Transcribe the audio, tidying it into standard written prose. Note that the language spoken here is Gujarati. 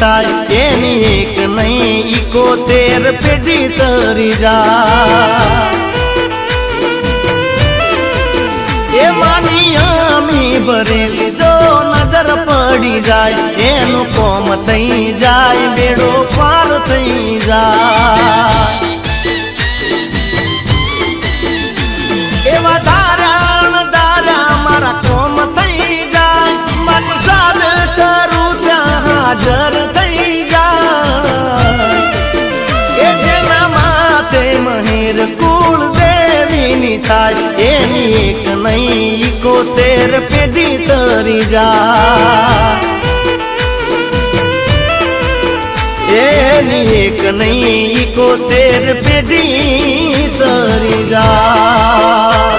થાય એની એક નહીં 71 પેઢી તરી જાય એ માની અમી ભરેલી જો નજર પડી જાય એનું કોમ થઈ જાય બેડો પાર થઈ જાય એવા દારા દારા મારા કોમ થઈ જાય મન સાદ કરું ત્યાં હાજર થઈ જાય એ જેના માથે મહેર કુળ દેવીની થાય એની એક નહીં 71 પેઢી તરી જાય એની એક નહીં 71 પેઢી તરી જાય